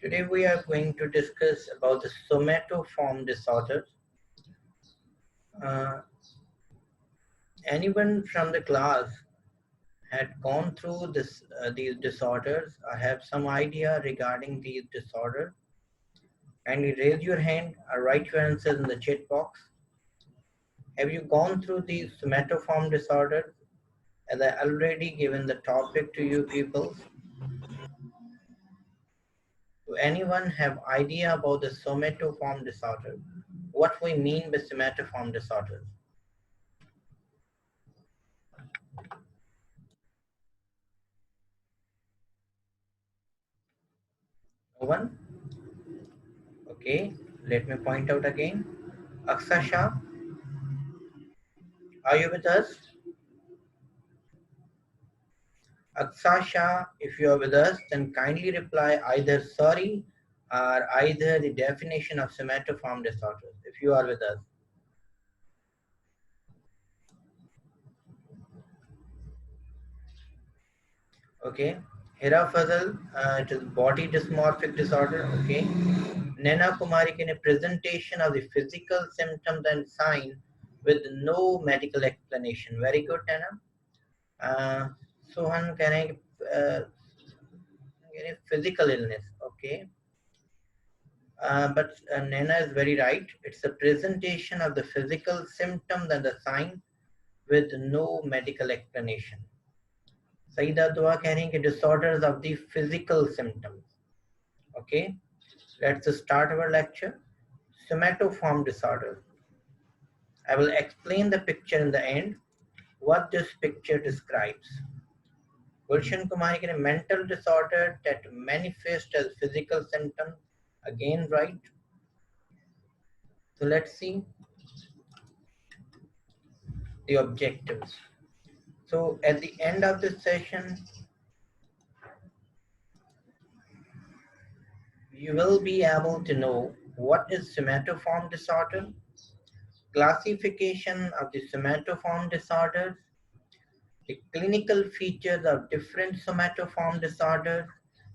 Today we are going to discuss about the somatoform disorders. Uh, Anyone from the class had gone through these disorders or have some idea regarding these disorders? Kindly raise your hand or write your answers in the chat box. Have you gone through these somatoform disorders? As I already given the topic to you people. Do anyone have idea about the somatoform disorder? What we mean by somatoform disorders? No one? Okay, let me point out again. Aksasha, are you with us? Aksasha, if you are with us, then kindly reply either sorry or either the definition of somatoform disorders, if you are with us. Okay. Hira Fazal, it is body dysmorphic disorder. Okay. Nana Kumari can a presentation of the physical symptoms and sign with no medical explanation. Very good, Nana. Sohan can I physical illness? Okay. But Nana is very right. It's a presentation of the physical symptoms and the sign with no medical explanation. Saida Dua कह रही हैं कि disorders of the physical symptoms. Okay, let's start our lecture. Somatoform disorder. I will explain the picture in the end. What this picture describes. Gulshan Kumari can a mental disorder that manifests as physical symptoms. Again, right? So let's see the objectives. So at the end of this session, you will be able to know what is somatoform disorder, classification of the somatoform disorders, the clinical features of different somatoform disorders,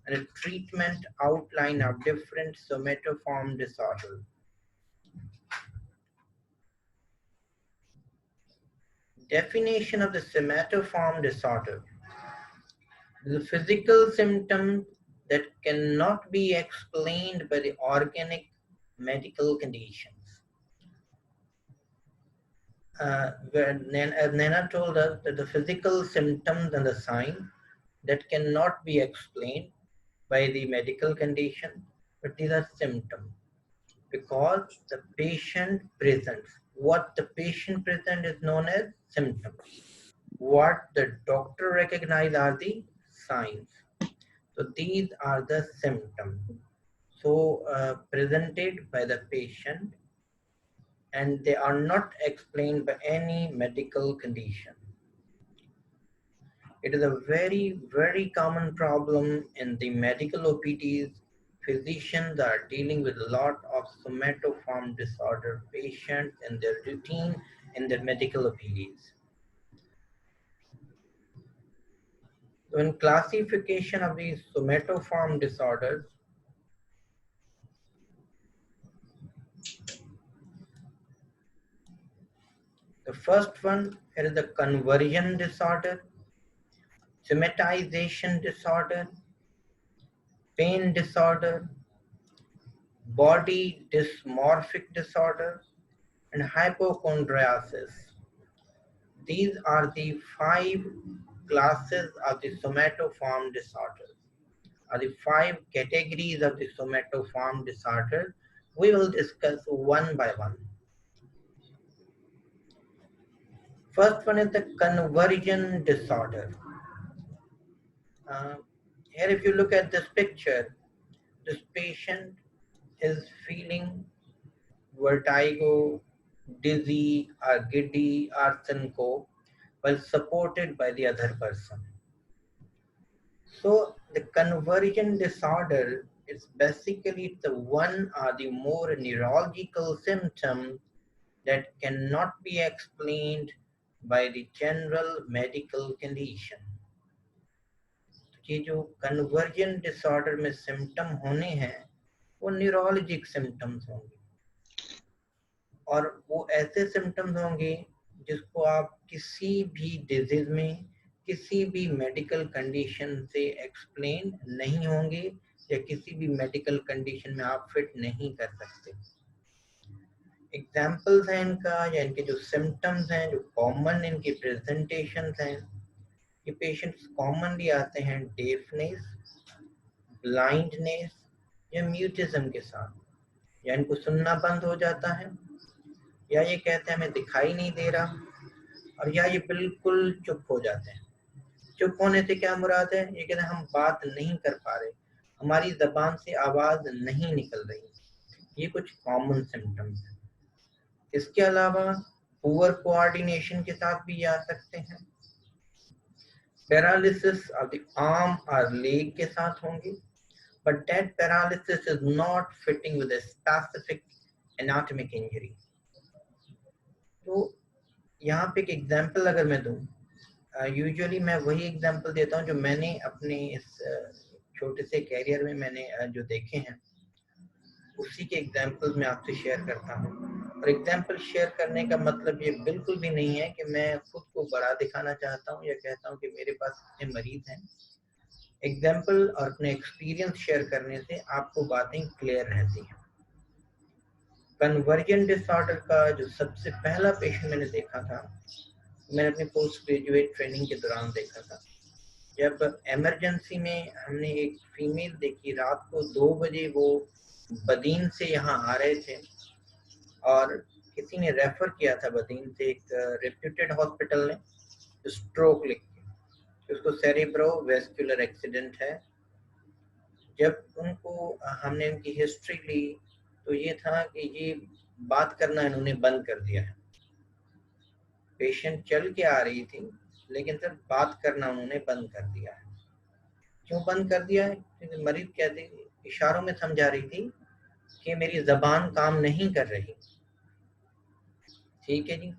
and a treatment outline of different somatoform disorders. Definition of the somatoform disorder. The physical symptom that cannot be explained by the organic medical conditions. As Nana told us that the physical symptoms and the sign that cannot be explained by the medical condition, but these are symptoms because the patient presents. What the patient presents is known as symptoms. What the doctor recognizes are the signs. So these are the symptoms. So presented by the patient and they are not explained by any medical condition. It is a very, very common problem in the medical OPDs. Physicians are dealing with a lot of somatoform disorder patients in their routine in their medical OPDs. So in classification of these somatoform disorders, the first one is the conversion disorder, somatization disorder, pain disorder, body dysmorphic disorder, and hypochondriasis. These are the 5 classes of the somatoform disorders, are the 5 categories of the somatoform disorders. We will discuss one by one. First one is the conversion disorder. Here if you look at this picture, this patient is feeling vertigo, dizzy or giddy or syncope while supported by the other person. So the conversion disorder is basically the one or the more neurological symptom that cannot be explained by the general medical condition. ये जो conversion disorder में symptom होने हैं वो neurologic symptoms होंगे, और वो ऐसे सिम्टम्स होंगे जिसको आप किसी भी डिजीज में, किसी भी मेडिकल कंडीशन से एक्सप्लेन नहीं होंगे, या किसी भी मेडिकल कंडीशन में आप फिट नहीं कर सकते। एग्जाम्पल्स हैं इनका, या इनके जो सिम्टम्स हैं, जो कॉमन इनकी प्रेजेंटेशंस हैं, ये पेशेंट्स कॉमनली आते हैं डेफनेस, ब्लाइंडनेस या म्यूटिज्म के साथ, या इनको सुनना बंद हो जाता है, या ये कहते हैं हमें दिखाई नहीं दे रहा, और या ये बिल्कुल चुप हो जाते हैं। चुप होने से क्या मुराद है? ये कहते हैं हम बात नहीं कर पा रहे, हमारी जबान से आवाज नहीं निकल रही। ये कुछ कॉमन सिम्टम्स हैं। इसके अलावा पुअर कोऑर्डिनेशन के साथ भी ये आ सकते हैं। पैरालिसिस ऑफ द आर्म और लेग के साथ होंगे, but that paralysis is not fitting with a specific anatomic injury. तो यहाँ पे एक एग्जांपल अगर मैं दूं, यूजुअली मैं वही एग्जांपल देता हूँ जो मैंने अपने इस छोटे से कैरियर में मैंने जो देखे हैं, उसी के एग्जांपल मैं आपसे शेयर करता हूँ। और एग्जांपल शेयर करने का मतलब ये बिल्कुल भी नहीं है कि मैं खुद को बड़ा दिखाना चाहता हूँ या कहता हूँ कि मेरे पास इतने मरीज हैं। एग्जाम्पल और अपने एक्सपीरियंस शेयर करने से आपको बातें क्लियर रहती हैं। कन्वर्जन डिसऑर्डर का जो सबसे पहला पेशेंट मैंने देखा था, मैंने अपनी पोस्ट ग्रेजुएट ट्रेनिंग के दौरान देखा था। जब इमरजेंसी में हमने एक फीमेल देखी, रात को 2 बजे वो बदीन से यहाँ आ रहे थे, और किसी ने रेफर किया था बदीन से एक रेप्यूटेड हॉस्पिटल ने, स्ट्रोक लिख के, उसको सेरेब्रोवास्कुलर एक्सीडेंट है। जब उनको हमने उनकी हिस्ट्री ली तो ये था कि ये बात करना इन्होंने बंद कर दिया है। पेशेंट चल के आ रही थी, लेकिन सर बात करना उन्होंने बंद कर दिया है। क्यों बंद कर दिया है? क्योंकि मरीज कहते इशारों में समझा रही थी कि मेरी जबान काम नहीं कर रही। ठीक है जी,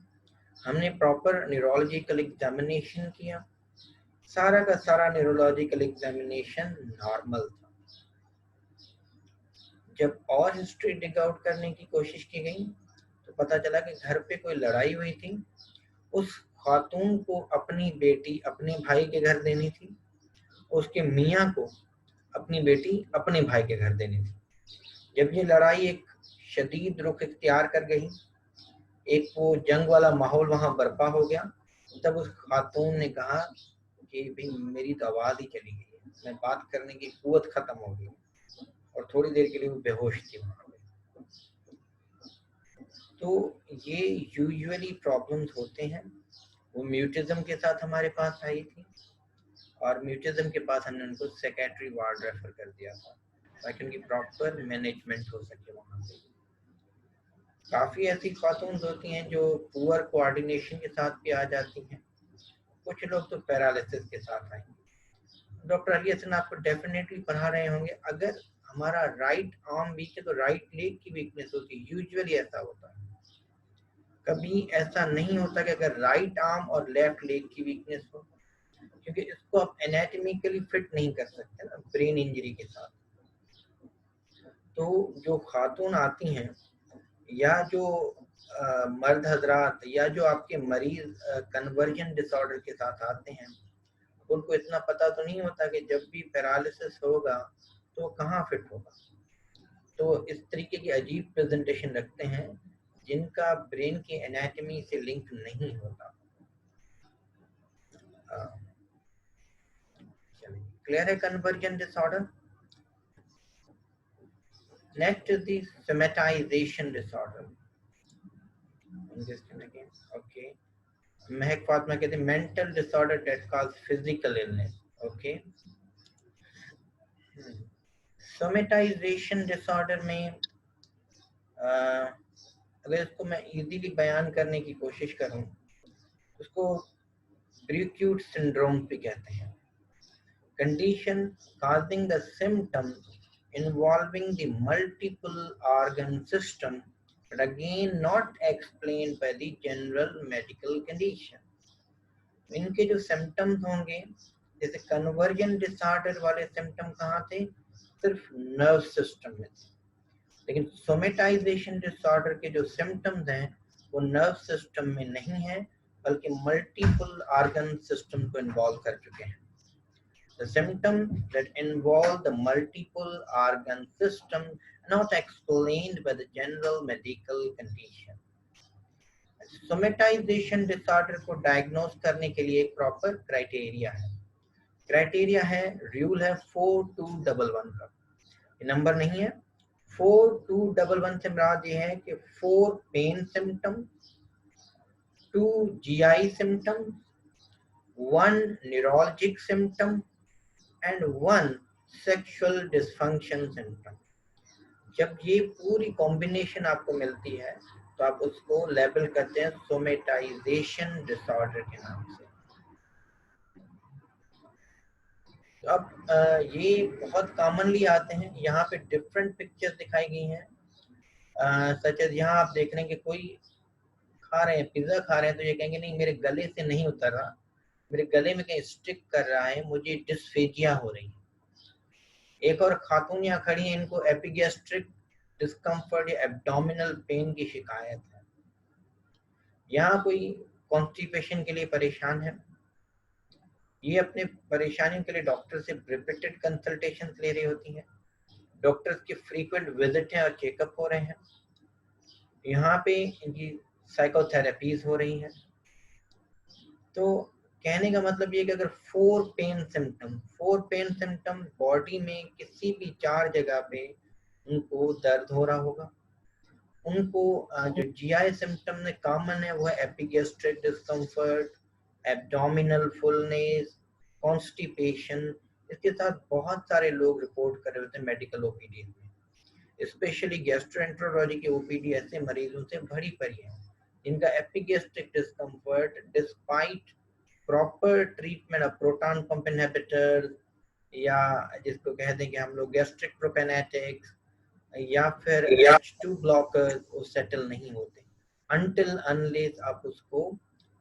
हमने प्रॉपर न्यूरोलॉजिकल एग्जामिनेशन किया, सारा का सारा न्यूरोलॉजिकल एग्जामिनेशन नॉर्मल था। जब और हिस्ट्री डिग आउट करने की कोशिश की गई तो पता चला कि घर पे कोई लड़ाई हुई थी, उस खातून को अपनी बेटी अपने भाई के घर देनी थी, उसके मियाँ को अपनी बेटी अपने भाई के घर देनी थी। जब ये लड़ाई एक शदीद रुख इख्तियार कर गई, एक वो जंग वाला माहौल वहां बर्पा हो गया, तब उस खातून ने कहा कि भाई मेरी तो आवाज ही चली गई है, मैं बात करने की कुव्वत खत्म हो गई, और थोड़ी देर के लिए वो बेहोश थी वहां पे। तो ये यूजुअली प्रॉब्लम्स होते हैं। वो म्यूटिज्म के साथ हमारे पास आई थी, और म्यूटिज्म के पास हमने उनको सेक्रेटरी वार्ड रेफर कर दिया था ताकि उनकी प्रॉपर मैनेजमेंट हो सके वहाँ पे। काफ़ी ऐसी खातून होती हैं जो पुअर कोऑर्डिनेशन के साथ भी आ जाती हैं, कुछ लोग तो पैरालिसिस के साथ आएंगे। डॉक्टर अली हसन आपको डेफिनेटली पढ़ा रहे होंगे, अगर हमारा राइट आर्म वीक है तो राइट लेग की वीकनेस होती है, यूजुअली ऐसा होता है। कभी ऐसा नहीं होता कि अगर राइट आर्म और लेफ्ट लेग की वीकनेस हो, क्योंकि इसको आप एनाटॉमिकली फिट नहीं कर सकते ना ब्रेन इंजरी के साथ। तो जो खातून आती हैं या जो मर्द हजरात या जो आपके मरीज कन्वर्जन डिसऑर्डर के साथ आते हैं, उनको इतना पता तो नहीं होता कि जब भी पैरालिसिस होगा तो कहाँ फिट होगा। तो इस तरीके की अजीब प्रेजेंटेशन रखते हैं जिनका ब्रेन की एनाटॉमी से लिंक नहीं होता। क्लियर है conversion disorder? Next is the somatisation disorder. Okay, महक फातिमा कहते हैं mental disorder that cause physical illness. Okay, somatisation disorder में अगर इसको मैं इजीली बयान करने की कोशिश करूं, उसको ब्रूक्यूट सिंड्रोम भी कहते हैं। Condition causing the symptoms involving the multiple organ system but again not explained by the general medical condition। इनके जो सिम्टम्स होंगे जैसे कन्वर्जन डिसऑर्डर वाले सिम्टम कहाँ थे, सिर्फ नर्व सिस्टम में थे, लेकिन सोमेटाइजेशन डिसऑर्डर के जो सिम्टम्स हैं वो नर्व सिस्टम में नहीं है, बल्कि मल्टीपल ऑर्गन सिस्टम को इन्वॉल्व कर चुके हैं। The symptoms that involve the multiple organ system are not explained by the general medical condition. Somatisation disorder को डायग्नोज करने के लिए एक प्रॉपर क्राइटेरिया है। क्राइटेरिया है, रूल है 4211 का, ये नंबर नहीं है। 4211 से मुराद ये है कि 4 pain symptom, 2 GI symptom, 1 neurologic symptom and 1 sexual dysfunction symptom. जब ये पूरी कॉम्बिनेशन आपको मिलती है तो आप उसको लेबल करते हैं सोमेटाइजेशन डिसऑर्डर के नाम से। तो अब ये बहुत कॉमनली आते हैं। यहाँ पे डिफरेंट पिक्चर्स दिखाई गई हैं, सच एज यहाँ आप देख रहे हैं कि कोई खा रहे हैं, पिज्जा खा रहे हैं, तो ये कहेंगे नहीं मेरे गले से नहीं उतर रहा, मेरे गले में कहीं स्टिक कर रहा है, मुझे डिस्फेजिया हो रही है। एक और खातून यहाँ खड़ी है, इनको एपिगैस्ट्रिक डिस्कम्फर्ट या एब्डोमिनल पेन की शिकायत है। यहाँ कोई कॉन्स्टिपेशन के लिए परेशान है, ये अपने परेशानियों के लिए डॉक्टर से रिपीटेड कंसल्टेशन ले रही होती हैं, डॉक्टर्स की फ्रीक्वेंट विजिट हैं और चेकअप हो रहे हैं। यहाँ पे इनकी साइकोथेरेपीज हो रही हैं। तो कहने का मतलब ये कि अगर 4 पेन सिम्टम बॉडी में किसी भी 4 जगह पे उनको दर्द हो रहा होगा, उनको जो जीआई सिम्टम में कॉमन है वो है epigastric discomfort, abdominal fullness, constipation. इसके साथ बहुत सारे लोग रिपोर्ट कर रहे होते हैं मेडिकल ओपीडी में। स्पेशली गैस्ट्रोएंटरोलॉजी की ओपीडी ऐसे मरीजों से भरी पड़ी है जिनका epigastric discomfort despite proper treatment of proton pump inhibitor, या जिसको कहते हैं कि हम लोग गैस्ट्रिक प्रोपेनेटिक्स या फिर H2 ब्लॉकर्स, वो सेटल नहीं होते अनटिल अनलेस आप उसको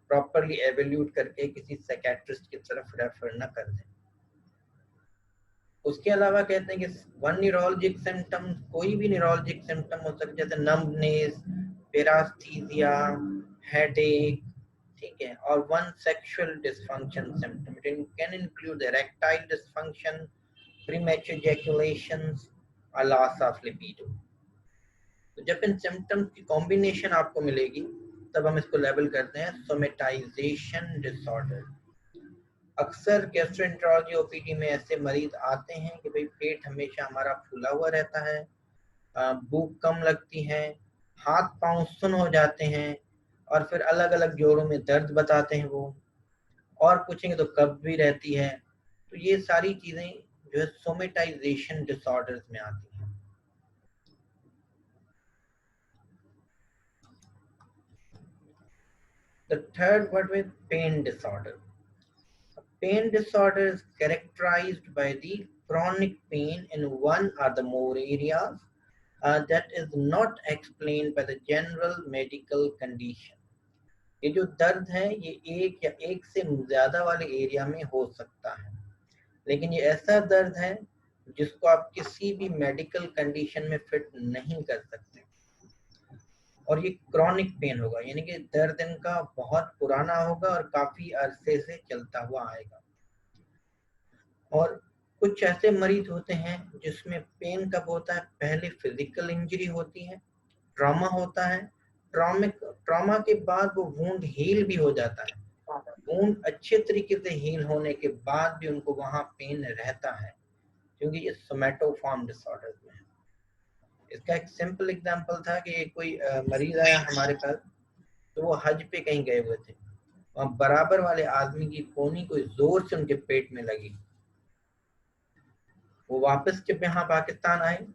प्रॉपरली एवेल्यूट करके किसी साइकियाट्रिस्ट की तरफ रेफर न कर दें। उसके अलावा कहते हैं कि 1 न्यूरोलॉजिक सिम्टम, कोई भी न्यूरोलॉजिक सिम्टम हो सकता है, जैसे नम्बनेस, पैरास्थीसिया, हेडेक, ठीक है, और 1 sexual dysfunction symptom. It can include erectile dysfunction, premature ejaculations और लॉस ऑफ लिबिडो। तो जब इन सिम्टम्स की कॉम्बिनेशन आपको मिलेगी तब हम इसको लेबल करते हैं सोमेटाइजेशन डिसऑर्डर। अक्सर गैस्ट्रोएंटरोलॉजी ओपीडी में ऐसे मरीज आते हैं कि भाई पेट हमेशा हमारा फूला हुआ रहता है, भूख कम लगती है, हाथ पांव सुन हो जाते हैं, और फिर अलग अलग जोड़ों में दर्द बताते हैं वो, और पूछेंगे तो कब्ज भी रहती है। तो ये सारी चीजें जो है सोमेटाइजेशन डिसऑर्डर्स में आती हैं। The third word with pain disorder. Pain disorder is characterized by the chronic pain in one or the more areas that is not explained by the general medical condition. ये जो दर्द है ये एक या एक से ज्यादा वाले एरिया में हो सकता है, लेकिन ये ऐसा दर्द है जिसको आप किसी भी मेडिकल कंडीशन में फिट नहीं कर सकते, और ये क्रॉनिक पेन होगा, यानी कि दर्द इनका बहुत पुराना होगा और काफी अरसे से चलता हुआ आएगा। और कुछ ऐसे मरीज होते हैं जिसमें पेन कब होता है, पहले फिजिकल इंजरी होती है, ट्रॉमा होता है, ट्रॉमा के बाद वो वुंड हील भी हो जाता है, वुंड अच्छे तरीके से हील होने के बाद भी उनको वहां पेन रहता है, क्योंकि ये सोमैटोफॉर्म डिसऑर्डर में है। इसका एक सिंपल एग्जांपल था कि कोई मरीज आया हमारे पास, तो वो हज पे कहीं गए हुए थे, वहां बराबर वाले आदमी की कोनी कोई जोर से उनके पेट में लगी। वो वापस जब यहाँ पाकिस्तान आए,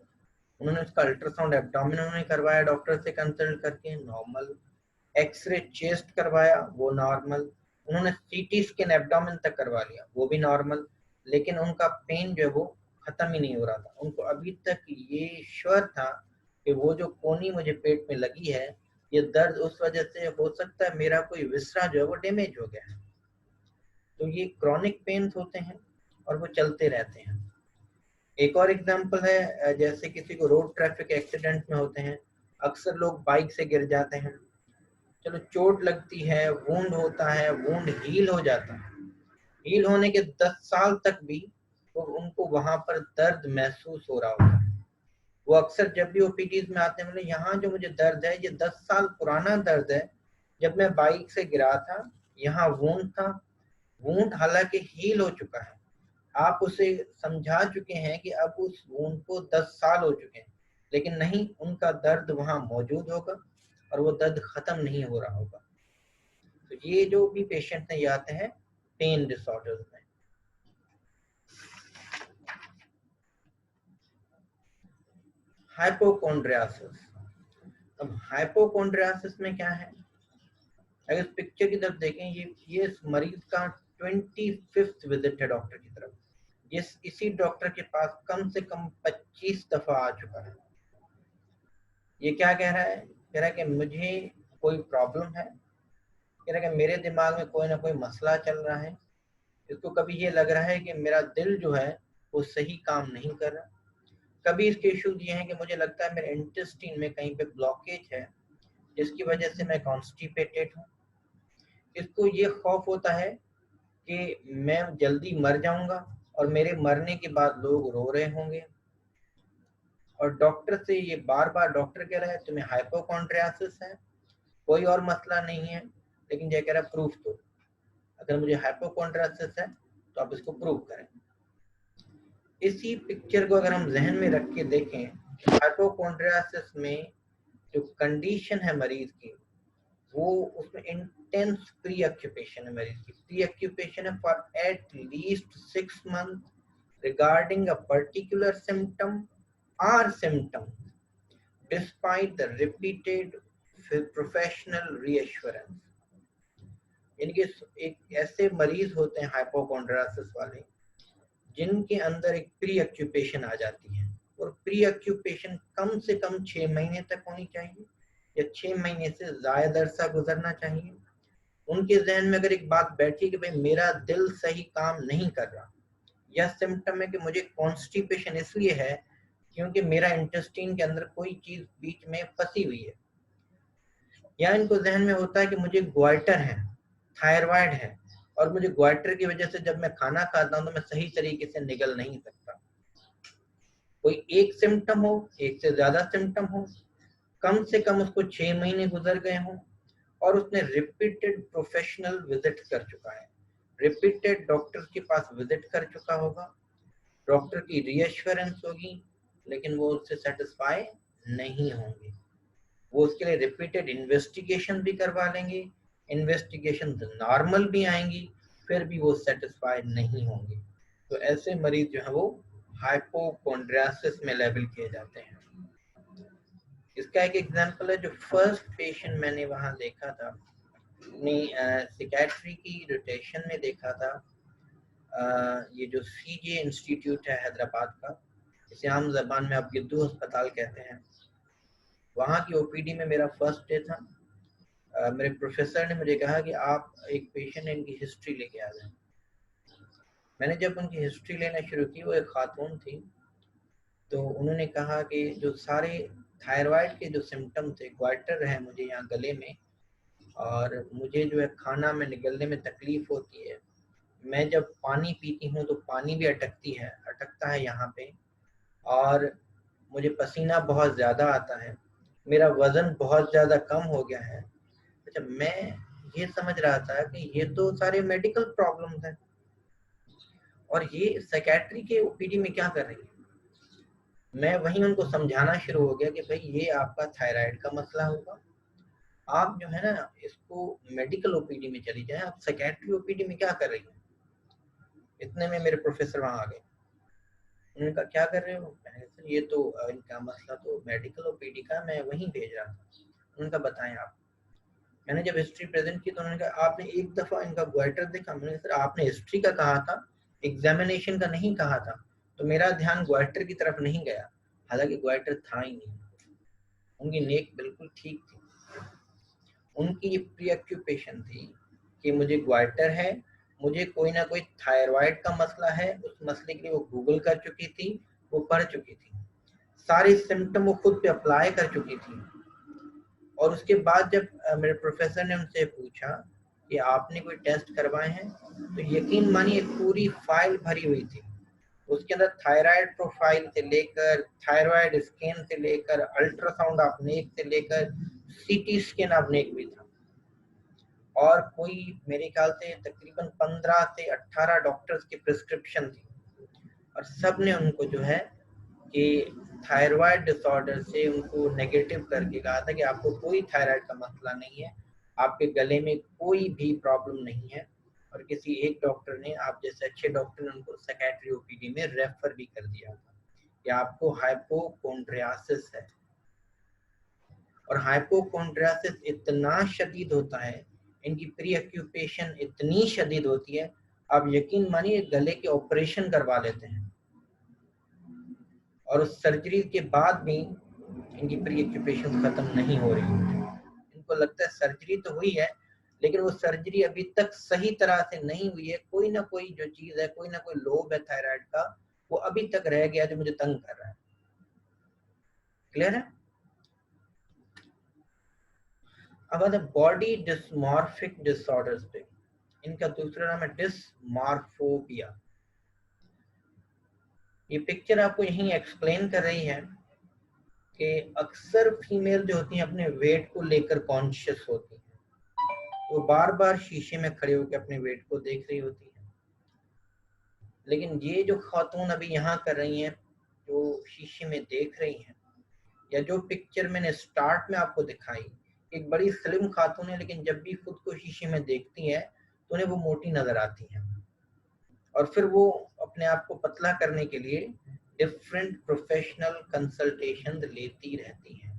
उन्होंने उसका अल्ट्रासाउंड एब्डोमेन उन्होंने करवाया डॉक्टर से कंसल्ट करके, नॉर्मल। एक्सरे चेस्ट करवाया, वो नॉर्मल। उन्होंने सीटी स्कैन एब्डोमेन तक करवा लिया, वो भी नॉर्मल। लेकिन उनका पेन जो है वो खत्म ही नहीं हो रहा था। उनको अभी तक ये श्योर था कि वो जो कोनी मुझे पेट में लगी है, ये दर्द उस वजह से हो सकता है मेरा कोई विसरा जो है वो डैमेज हो गया है। तो ये क्रॉनिक पेन्स होते हैं और वो चलते रहते हैं। एक और एग्जांपल है, जैसे किसी को रोड ट्रैफिक एक्सीडेंट में होते हैं, अक्सर लोग बाइक से गिर जाते हैं, चलो चोट लगती है, वुंड होता है, वुंड हील हो जाता है, हील होने के 10 साल तक भी वो उनको वहां पर दर्द महसूस हो रहा होता है। वो अक्सर जब भी ओपीडीज में आते हैं, बोले यहाँ जो मुझे दर्द है ये 10 साल पुराना दर्द है, जब मैं बाइक से गिरा था यहाँ वुंड था, वुंड हालांकि हील हो चुका है, आप उसे समझा चुके हैं कि अब उस वुंड को 10 साल हो चुके हैं, लेकिन नहीं, उनका दर्द वहां मौजूद होगा और वो दर्द खत्म नहीं हो रहा होगा। तो ये जो भी पेशेंट ये आते हैं पेन डिसऑर्डर्स में। हाइपोकॉन्ड्रियासिस। अब हाइपोकॉन्ड्रियासिस में क्या है, अगर पिक्चर की तरफ देखें, ये इस मरीज का 25th विजिट है डॉक्टर की तरफ। इसी डॉक्टर के पास कम से कम 25 दफा आ चुका है। ये क्या कह रहा है, कह रहा है कि मुझे कोई प्रॉब्लम है, कह रहा है कि मेरे दिमाग में कोई ना कोई मसला चल रहा है, इसको कभी ये लग रहा है कि मेरा दिल जो है वो सही काम नहीं कर रहा, कभी इसके इश्यूज ये हैं कि मुझे लगता है मेरे इंटेस्टाइन में कहीं पे ब्लॉकेज है जिसकी वजह से मैं कॉन्स्टिपेटेड हूँ। इसको ये खौफ होता है कि मैं जल्दी मर जाऊंगा और मेरे मरने के बाद लोग रो रहे होंगे, और डॉक्टर से ये बार बार डॉक्टर कह रहा है तुम्हें हाइपोकॉन्ड्रियासिस है, कोई और मसला नहीं है, लेकिन ये कह रहा है प्रूफ दो, अगर मुझे हाइपोकॉन्ड्रियासिस है तो आप इसको प्रूव करें। इसी पिक्चर को अगर हम जहन में रख के देखें, हाइपोकॉन्ड्रियासिस में जो कंडीशन है मरीज की, वो उसमें इंटेंस प्री ऑक्यूपेशन है मरीज की, प्री ऑक्यूपेशन है for at least 6 months regarding a particular symptom or symptoms despite the repeated professional reassurance। यानी कि एक ऐसे मरीज होते हैं हाइपोकॉन्ड्रियासिस वाले जिनके अंदर एक प्री ऑक्यूपेशन आ जाती है, और प्री ऑक्यूपेशन कम से कम 6 महीने तक होनी चाहिए या 6 महीने से ज्यादा अरसा गुजरना चाहिए। उनके जहन में अगर एक बात बैठी कि भाई मेरा दिल सही काम नहीं कर रहा, या सिम्टम है कि मुझे कॉन्स्टिपेशन इसलिए है क्योंकि मेरा इंटेस्टाइन के अंदर कोई चीज बीच में फंसी हुई है, या इनको जहन में होता है कि मुझे ग्वाइटर है, थायराइड है, और मुझे ग्वाइटर की वजह से जब मैं खाना खाता हूं तो मैं सही तरीके से निगल नहीं सकता। कोई एक सिम्टम हो, एक से ज्यादा सिम्टम हो, कम से कम उसको 6 महीने गुजर गए हों, और उसने रिपीटेड प्रोफेशनल विजिट कर चुका है, रिपीटेड डॉक्टर के पास विजिट कर चुका होगा, डॉक्टर की रीएश्योरेंस होगी, लेकिन वो उससे सेटिस्फाई नहीं होंगे, वो उसके लिए रिपीटेड इन्वेस्टिगेशन भी करवा लेंगे, इन्वेस्टिगेशन नॉर्मल भी आएंगी, फिर भी वो सेटिस्फाई नहीं होंगे। तो ऐसे मरीज जो है वो हाइपोकॉन्ड्रियासिस में लेबल किए जाते हैं। इसका एक एग्जांपल है, जो फर्स्ट पेशेंट मैंने वहां देखा था, अपनी सिकैट्री की रोटेशन में देखा था, ये जो सीजे इंस्टीट्यूट है हैदराबाद का, इसे आम जबान में आप गिद्दू अस्पताल कहते हैं, वहाँ की ओपीडी में मेरा फर्स्ट डे था। मेरे प्रोफेसर ने मुझे कहा कि आप एक पेशेंट है, इनकी हिस्ट्री लेके आ जाए। मैंने जब उनकी हिस्ट्री लेना शुरू की, वो एक खातून थी, तो उन्होंने कहा कि जो सारे थायराइड के जो सिम्टम थे, ग्वाइटर है मुझे यहाँ गले में, और मुझे जो है खाना में निगलने में तकलीफ होती है, मैं जब पानी पीती हूँ तो पानी भी अटकता है यहाँ पे, और मुझे पसीना बहुत ज़्यादा आता है, मेरा वज़न बहुत ज़्यादा कम हो गया है। अच्छा, मैं ये समझ रहा था कि ये तो सारे मेडिकल प्रॉब्लम्स हैं, और ये साइकेट्री के ओपीडी में क्या कर रही है। मैं वहीं उनको समझाना शुरू हो गया कि भाई ये आपका थायराइड का मसला होगा, आप जो है ना इसको मेडिकल ओपीडी में चली जाए, आप साइकेट्री ओपीडी में क्या कर रही है। इतने में मेरे प्रोफेसर वहां आ गए, उन्होंने कहा क्या कर रहे हो, मैंने कहा ये तो इनका मसला तो मेडिकल ओपीडी का, मैं वहीं भेज रहा था। उनका बताएं आप। मैंने जब हिस्ट्री प्रेजेंट की तो उन्होंने कहा आपने एक दफा इनका ग्वाइटर देखा। मैंने कहा सर आपने हिस्ट्री का कहा था, एग्जामिनेशन का नहीं कहा था, तो मेरा ध्यान ग्वाइटर की तरफ नहीं गया, हालांकि ग्वाइटर था ही नहीं, उनकी नेक बिल्कुल ठीक थी। उनकी ये प्रीऑक्यूपेशन थी कि मुझे ग्वाइटर है, मुझे कोई ना कोई थायराइड का मसला है, उस मसले के लिए वो गूगल कर चुकी थी, वो पढ़ चुकी थी, सारे सिम्टम वो खुद पे अप्लाई कर चुकी थी। और उसके बाद जब मेरे प्रोफेसर ने उनसे पूछा कि आपने कोई टेस्ट करवाए हैं, तो यकीन मानिए पूरी फाइल भरी हुई थी। उसके अंदर थायराइड प्रोफाइल से लेकर, थायराइड स्कैन से लेकर, अल्ट्रासाउंड अपनेक से लेकर सीटी स्कैन अपनेक भी था। और कोई मेरे ख्याल से तकरीबन 15 से 18 डॉक्टर्स की प्रिस्क्रिप्शन थी, और सब ने उनको जो है कि थायराइड डिसऑर्डर से उनको नेगेटिव करके कहा था कि आपको कोई थायराइड का मसला नहीं है, आपके गले में कोई भी प्रॉब्लम नहीं है। और किसी एक डॉक्टर ने, आप जैसे अच्छे डॉक्टर ने, उनको साइकियाट्री ओपीडी में रेफर भी कर दिया था कि आपको हाइपोकोंड्रियासिस है। और हाइपोकोंड्रियासिस इतना शदीद होता है, इनकी प्री ऑक्यूपेशन इतनी शदीद होती है, आप यकीन मानिए गले के ऑपरेशन करवा लेते हैं, और उस सर्जरी के बाद भी इनकी प्री ऑक्यूपेशन खत्म नहीं हो रही होती। इनको लगता है सर्जरी तो हुई है, लेकिन वो सर्जरी अभी तक सही तरह से नहीं हुई है, कोई ना कोई जो चीज है, कोई ना कोई लोब है थायराइड का, वो अभी तक रह गया जो मुझे तंग कर रहा है। क्लियर है? अब आता बॉडी डिस्मॉर्फिक डिसऑर्डर्स पे, इनका दूसरा नाम है डिस्मॉर्फोबिया। ये पिक्चर आपको यही एक्सप्लेन कर रही है कि अक्सर फीमेल जो होती हैं अपने वेट को लेकर कॉन्शियस होती हैं, वो बार बार शीशे में खड़े होकर अपने वेट को देख रही होती है। लेकिन ये जो खातून अभी यहाँ कर रही हैं, जो शीशे में देख रही हैं, या जो पिक्चर मैंने स्टार्ट में आपको दिखाई, एक बड़ी स्लिम खातून है, लेकिन जब भी खुद को शीशे में देखती है तो उन्हें वो मोटी नजर आती हैं, और फिर वो अपने आप को पतला करने के लिए डिफरेंट प्रोफेशनल कंसल्टेशन लेती रहती हैं।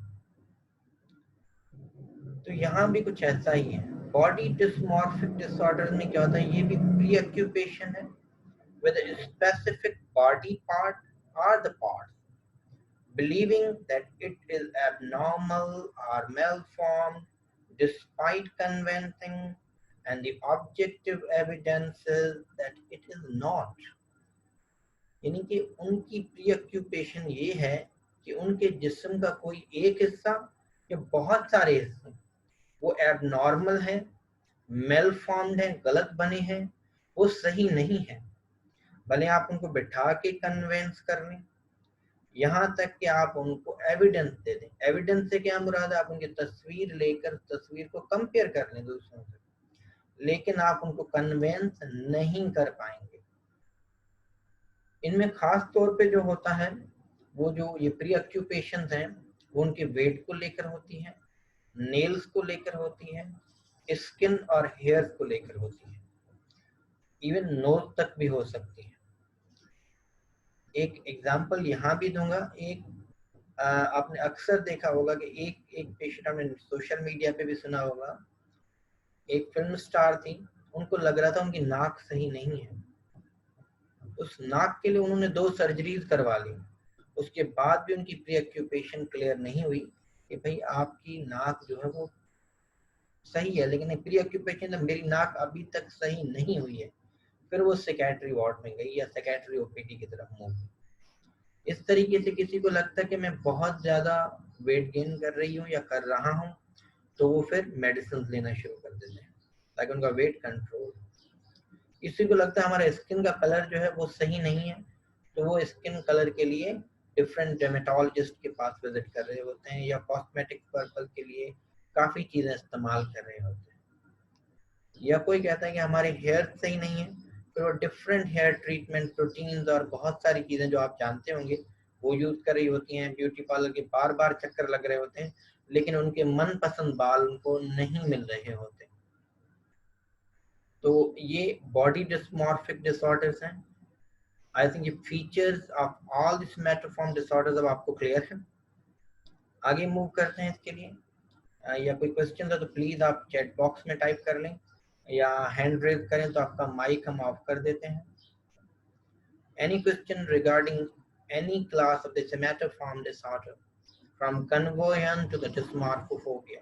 तो यहाँ भी कुछ ऐसा ही है। बॉडी डिस्मॉर्फिक डिसऑर्डर में क्या होता है, ये भी प्री ऑक्यूपेशन है with a specific body part or the parts, believing that it is abnormal or malformed despite convincing and the objective evidences that it is not। यानी कि उनकी प्री ऑक्यूपेशन ये है कि उनके जिस्म का कोई एक हिस्सा या बहुत सारे हिस्से वो एबनॉर्मल है, मेलफॉर्म्ड है, गलत बने हैं, वो सही नहीं है। भले आप उनको बिठा के कन्वेंस कर लें, यहाँ तक कि आप उनको एविडेंस दे दें। एविडेंस से क्या मुराद है, आप उनकी तस्वीर लेकर तस्वीर को कंपेयर कर लें दूसरों से, लेकिन आप उनको कन्वेंस नहीं कर पाएंगे। इनमें खास तौर पे जो होता है, वो जो ये प्री ऑक्यूपेशन हैं, वो उनके वेट को लेकर होती है, नेल्स को लेकर होती है, स्किन और हेयर को लेकर होती है, इवन नोज तक भी हो सकती है। एक एग्जांपल यहाँ भी दूंगा। एक आपने अक्सर देखा होगा कि एक पेशेंट, आपने सोशल मीडिया पे भी सुना होगा, एक फिल्म स्टार थी, उनको लग रहा था उनकी नाक सही नहीं है, उस नाक के लिए उन्होंने 2 सर्जरीज करवा ली, उसके बाद भी उनकी प्री ऑक्यूपेशन क्लियर नहीं हुई कि भाई आपकी नाक जो है वो सही है, लेकिन प्री ऑक्यूपेशन मेरी नाक अभी तक सही नहीं हुई है। फिर वो साइकियाट्री वार्ड में गई या साइकियाट्री ओपीडी की तरफ मूव हुई। इस तरीके से किसी को लगता है कि मैं बहुत ज्यादा वेट गेन कर रही हूँ या कर रहा हूँ, तो वो फिर मेडिसिन लेना शुरू कर देते हैं ताकि उनका वेट कंट्रोल। किसी को लगता है हमारा स्किन का कलर जो है वो सही नहीं है, तो वो स्किन कलर के लिए डिफरेंट डर्मेटोलॉजिस्ट के पास विजिट कर रहे होते हैं, या कॉस्मेटिक पर्पल के लिए काफी चीजें इस्तेमाल कर रहे होते हैं। या कोई कहता है कि हमारे हेयर सही नहीं है, फिर वो डिफरेंट हेयर ट्रीटमेंट, प्रोटीन्स और बहुत सारी चीजें जो आप जानते होंगे वो यूज कर रही होती हैं। ब्यूटी पार्लर के बार बार चक्कर लग रहे होते हैं, लेकिन उनके मनपसंद बाल उनको नहीं मिल रहे होते। तो ये बॉडी डिस्मॉर्फिक डिसऑर्डर्स हैं। आई थिंक ये features of all this metaform disorders अब आपको क्लियर है। आगे मूव करते हैं इसके लिए। या कोई क्वेश्चन है तो प्लीज आप चैट बॉक्स में टाइप कर लें, या हैंड रेज करें तो आपका माइक हम ऑफ कर देते हैं। Any question regarding any class of the somatoform disorder, from convulsion to the dysmorphophobia?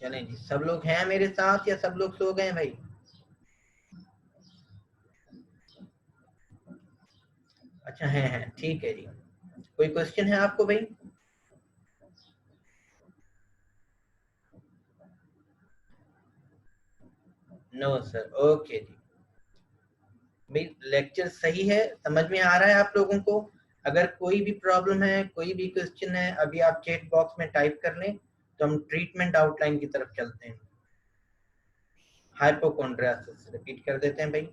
चलें जी, सब लोग हैं मेरे साथ या सब लोग सो गए भाई? अच्छा हैं, ठीक है जी। कोई क्वेश्चन है आपको भाई? नो सर, ओके जी। भाई लेक्चर सही है, समझ में आ रहा है आप लोगों को? अगर कोई भी प्रॉब्लम है, कोई भी क्वेश्चन है, अभी आप चैट बॉक्स में टाइप कर लें, तो हम ट्रीटमेंट आउटलाइन की तरफ चलते हैं। हाइपोकॉन्ड्रियासिस रिपीट कर देते हैं भाई,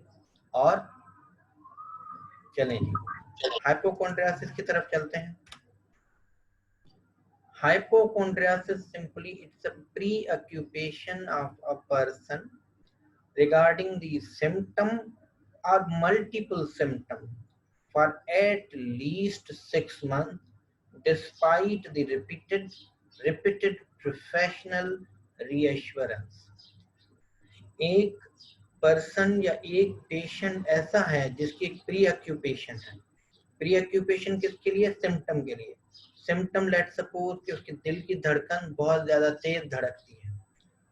और चलें जी हाइपोकॉन्ड्रियासिस की तरफ चलते हैं। Hypochondriasis simply it's a preoccupation of a person regarding the symptom or multiple symptoms for at least 6 months despite the repeated professional reassurance. एक पर्सन या एक पेशेंट ऐसा है जिसकी एक प्री ऑक्यूपेशन है। प्री ऑक्यूपेशन किसके लिए? सिम्टम के लिए। सिम्टम लेट सपोज कि उसके दिल की धड़कन बहुत ज्यादा तेज धड़कती है,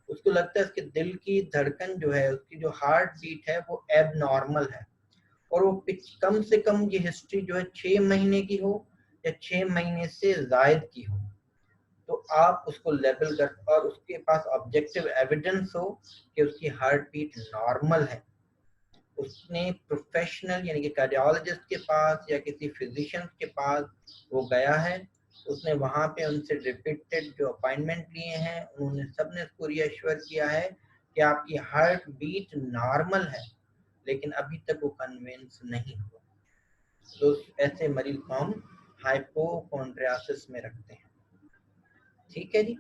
उसको लगता है उसके दिल की धड़कन जो है, उसकी जो हार्ट बीट है वो एब नॉर्मल है, और वो कम से कम ये हिस्ट्री जो है 6 महीने की हो या 6 महीने से ज्यादा की हो, तो आप उसको लेबल कर, और उसके पास ऑब्जेक्टिव एविडेंस हो कि उसकी हार्ट बीट नॉर्मल है, उसने प्रोफेशनल यानी कि कार्डियोलॉजिस्ट के पास या किसी फिजिशियन के पास वो गया है, उसने वहां पे उनसे रिपीटेड जो अपॉइंटमेंट लिए हैं, उन्होंने सबने उसको रीअश्योर किया है कि आपकी हार्ट बीट नॉर्मल है, लेकिन अभी तक वो कन्विंस नहीं हुआ, तो ऐसे मरीज को हम हाइपोकॉन्ड्रियासिस में रखते हैं। ठीक है जी।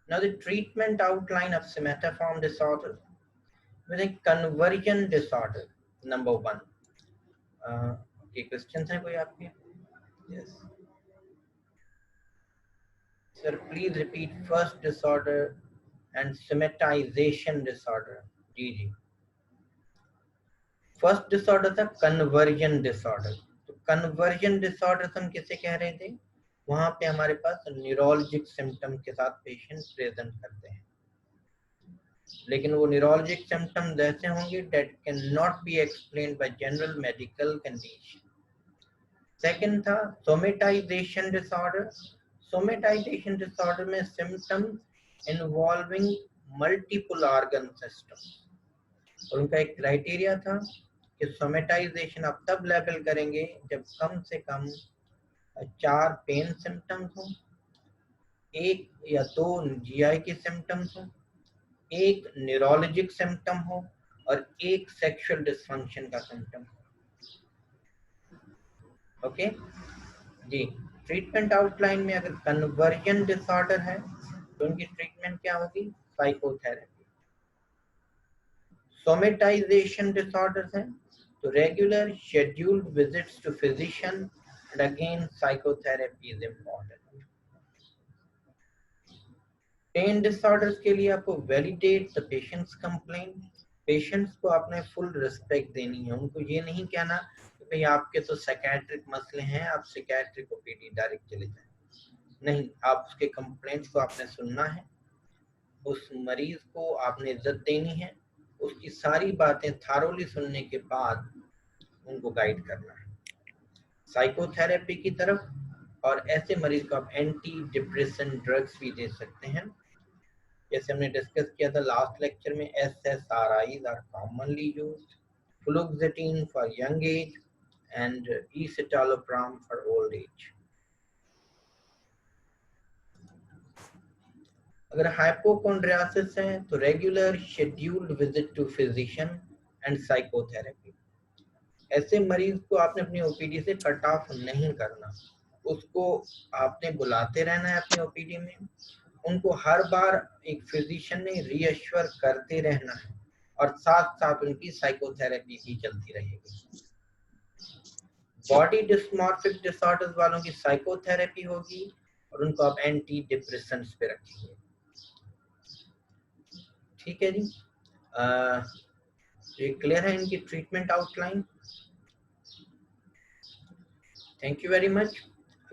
Now the treatment outline of somatoform disorder with a conversion disorder. Number one. Question है कोई आपके? Yes. Sir, please repeat first disorder and somatization disorder. जी जी। फर्स्ट डिसऑर्डर था कन्वर्जन डिसऑर्डर। तो कन्वर्जन डिसऑर्डर हम किसे कह रहे थे? वहां पे हमारे पास न्यूरोलॉजिक सिम्टम के साथ पेशेंट प्रेजेंट करते हैं, लेकिन वो न्यूरोलॉजिक सिम्टम्स ऐसे होंगे that can not be explained bye general medical condition. Second था सोमेटाइजेशन डिसऑर्डर। सोमेटाइजेशन डिसऑर्डर में symptom involving multiple organ system, और उनका एक क्राइटेरिया था कि सोमेटाइजेशन आप तब लेबल करेंगे जब कम से कम 4 पेन सिम्टम्स हो, 1 या 2 जीआई के सिम्टम्स हो, 1 न्यूरोलॉजिक सिम्टम हो, और 1 सेक्सुअल डिसफंक्शन का सिम्टम हो। ओके जी। ट्रीटमेंट आउटलाइन में अगर कन्वर्जन डिसऑर्डर है तो उनकी ट्रीटमेंट क्या होगी? साइकोथेरेपी। सोमेटाइजेशन डिसऑर्डर्स हैं तो regular scheduled visits to physician, and again psychotherapy is important. Pain disorders के लिए आपको validate the patients complaint. Patients को आपने फुल रिस्पेक्ट देनी है, उनको ये नहीं कहना कि भाई आपके तो साइकियाट्रिक मसले हैं, आप साइकियाट्रिक ओपीडी डायरेक्ट चले जाएं। नहीं, आप उसके कंप्लेंट्स को आपने सुनना है, उस मरीज को आपने इज्जत देनी है, उसकी सारी बातें थारोली सुनने के बाद उनको गाइड करना है साइकोथेरेपी की तरफ। और ऐसे मरीज को आप एंटी डिप्रेशन ड्रग्स भी दे सकते हैं, जैसे हमने डिस्कस किया था लास्ट लेक्चर में। SSRIs are commonly used, fluoxetine for young age and escitalopram for old age. अगर हाइपोकॉन्ड्रियासिस है तो regular scheduled visit to physician and psychotherapy. ऐसे मरीज को आपने अपनी ओपीडी से कट ऑफ नहीं करना, उसको आपने बुलाते रहना है अपनी ओपीडी में, उनको हर बार एक फिजिशियन ने रीअश्योर करते रहना है, और साथ साथ उनकी साइकोथेरेपी भी चलती रहेगी। बॉडी डिस्मॉर्फिक डिसऑर्डर्स वालों की साइकोथेरेपी होगी, और उनको आप एंटी डिप्रेसेंट्स पे रखेंगे। ठीक है जी। ये क्लियर है इनकी treatment outline? Thank you very much.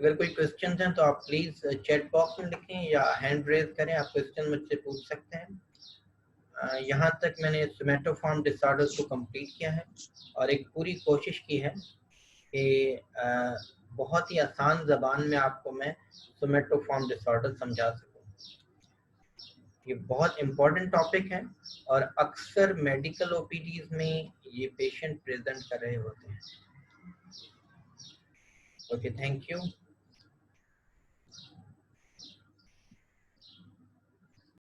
अगर कोई क्वेश्चन हैं तो आप प्लीज चैट बॉक्स में लिखें या हैंड रेज करें, आप क्वेश्चन मुझसे पूछ सकते हैं। यहाँ तक मैंने सोमैटोफॉर्म डिसऑर्डर्स को कंप्लीट किया है और एक पूरी कोशिश की है कि बहुत ही आसान ज़बान में आपको मैं सोमैटोफॉर्म डिसऑर्डर समझा सकूं। ये बहुत इम्पोर्टेंट टॉपिक है और अक्सर मेडिकल ओपीडीज में ये पेशेंट प्रेजेंट कर रहे होते हैं। Okay, thank you.